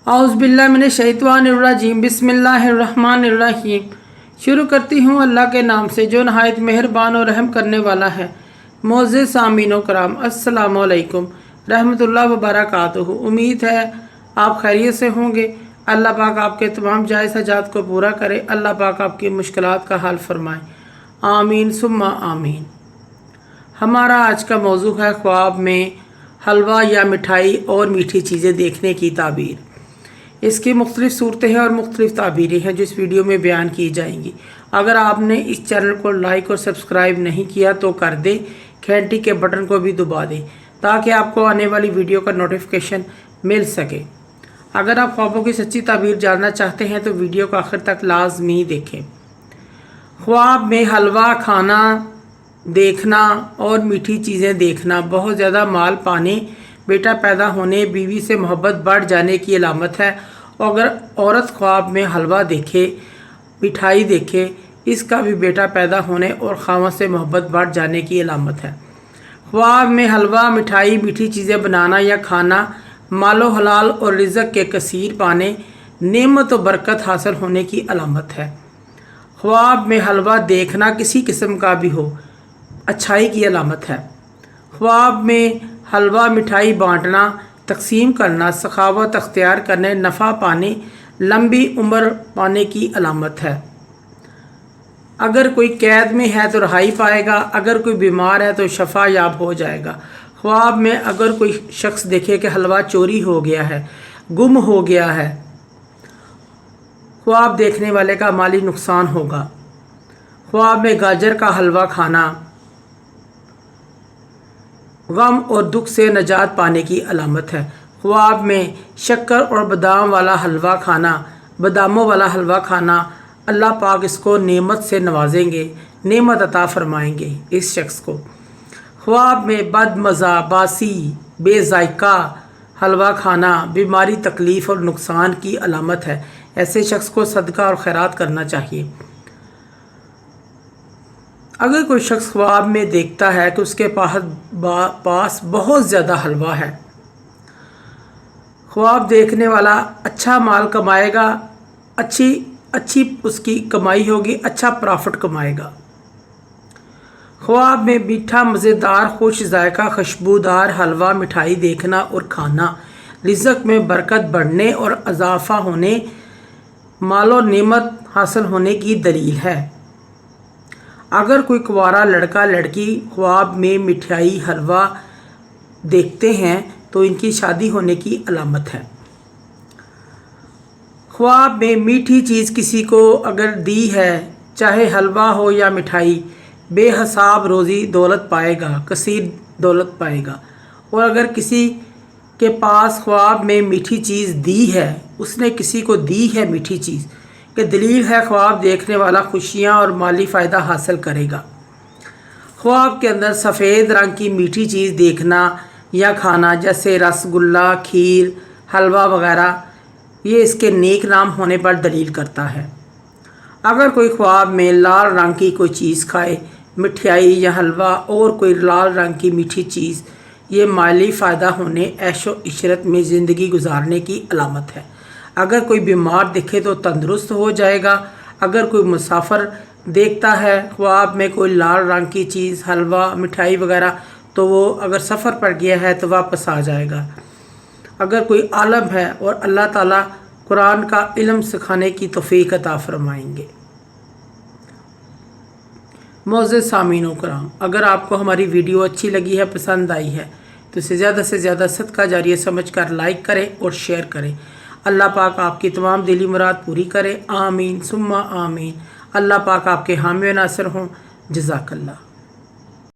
औज़ुबिल्लाहिमिनश्शैतानिर्रजीम बिस्मिल्लाहिर्रहमानिर्रहीम। शुरू करती हूँ अल्लाह के नाम से जो नहायत मेहरबान और रहम करने वाला है। मोअज़्ज़िज़ सामीन कराम, अस्सलामु अलैकुम रहमतुल्लाह व बरकातुहू। उम्मीद है आप खैरियत से होंगे। अल्लाह पाक आपके तमाम जायज़ हजात को पूरा करे। अल्लाह पाक आपकी मुश्किलात का हल फरमाए। आमीन सुम्मा आमीन। हमारा आज का मौजू है ख्वाब में हलवा या मिठाई और मीठी चीज़ें देखने की ताबीर। इसकी मुख्तलिफ़ सूरतें हैं और मुख्तलिफ़ ताबीरें हैं जो इस वीडियो में बयान की जाएंगी। अगर आपने इस चैनल को लाइक और सब्सक्राइब नहीं किया तो कर दें, घंटी के बटन को भी दबा दें ताकि आपको आने वाली वीडियो का नोटिफिकेशन मिल सके। अगर आप ख्वाबों की सच्ची ताबीर जानना चाहते हैं तो वीडियो को आखिर तक लाजमी देखें। ख्वाब में हलवा खाना देखना और मीठी चीज़ें देखना बहुत ज़्यादा माल पाने, बेटा पैदा होने, बीवी से मोहब्बत बढ़ जाने की अलामत है। और अगर औरत ख्वाब में हलवा देखे, मिठाई देखे, इसका भी बेटा पैदा होने और खामद से मोहब्बत बढ़ जाने की अलामत है। ख्वाब में हलवा, मिठाई, मीठी चीज़ें बनाना या खाना मालो हलाल और रिज़्क़ के कसीर पाने, नेमत और बरकत हासिल होने की अलामत है। ख्वाब में हलवा देखना किसी किस्म का भी हो, अच्छाई की अलामत है। ख्वाब में हलवा, मिठाई बांटना, तकसीम करना, सखावत अख्तियार करने, नफ़ा पाने, लंबी उम्र पाने की अलामत है। अगर कोई कैद में है तो रहाई पाएगा, अगर कोई बीमार है तो शफा याब हो जाएगा। ख्वाब में अगर कोई शख्स देखे कि हलवा चोरी हो गया है, गुम हो गया है, ख्वाब देखने वाले का माली नुकसान होगा। ख्वाब में गाजर का हलवा खाना गम और दुख से नजात पाने की अलामत है। ख्वाब में शक्कर और बादाम वाला हलवा खाना, बादामों वाला हलवा खाना, अल्लाह पाक इसको नेमत से नवाजेंगे, नेमत अता फरमाएंगे इस शख्स को। ख्वाब में बदमज़ा, बासी, बेजायका हलवा खाना बीमारी, तकलीफ़ और नुकसान की अलामत है। ऐसे शख्स को सदका और खैरात करना चाहिए। अगर कोई शख्स ख्वाब में देखता है कि उसके पास बहुत ज़्यादा हलवा है, ख्वाब देखने वाला अच्छा माल कमाएगा, अच्छी उसकी कमाई होगी, अच्छा प्रॉफिट कमाएगा। ख्वाब में मीठा, मज़ेदार, खुश जायका, खुशबूदार हलवा, मिठाई देखना और खाना रिज़्क़ में बरकत बढ़ने और इजाफ़ा होने, मालो नेमत हासिल होने की दलील है। अगर कोई कुंवारा लड़का लड़की ख्वाब में मिठाई, हलवा देखते हैं तो इनकी शादी होने की अलामत है। ख्वाब में मीठी चीज़ किसी को अगर दी है, चाहे हलवा हो या मिठाई, बेहिसाब रोज़ी दौलत पाएगा, कसीर दौलत पाएगा। और अगर किसी के पास ख्वाब में मीठी चीज़ दी है, उसने किसी को दी है मीठी चीज़, कि दलील है ख्वाब देखने वाला खुशियाँ और माली फ़ायदा हासिल करेगा। ख्वाब के अंदर सफ़ेद रंग की मीठी चीज़ देखना या खाना जैसे रसगुल्ला, खीर, हलवा वगैरह, ये इसके नेक नाम होने पर दलील करता है। अगर कोई ख्वाब में लाल रंग की कोई चीज़ खाए, मिठाई या हलवा और कोई लाल रंग की मीठी चीज़, ये माली फ़ायदा होने, ऐशो इशरत में ज़िंदगी गुजारने की अलामत है। अगर कोई बीमार दिखे तो तंदुरुस्त हो जाएगा। अगर कोई मुसाफिर देखता है ख्वाब में कोई लाल रंग की चीज़, हलवा, मिठाई वगैरह, तो वो अगर सफ़र पर गया है तो वापस आ जाएगा। अगर कोई आलम है और अल्लाह ताला कुरान का इल्म सिखाने की तौफीक अता फरमाएंगे। मोअज़्ज़िज़ सामीन कराम, अगर आपको हमारी वीडियो अच्छी लगी है, पसंद आई है तो इसे ज़्यादा से ज़्यादा सदका जारिया समझकर लाइक करें और शेयर करें। अल्लाह पाक आपकी तमाम दिली मुराद पूरी करे। आमीन सुम्मा आमीन। अल्लाह पाक आपके हामी व नासिर हों। जज़ाकल्लाह।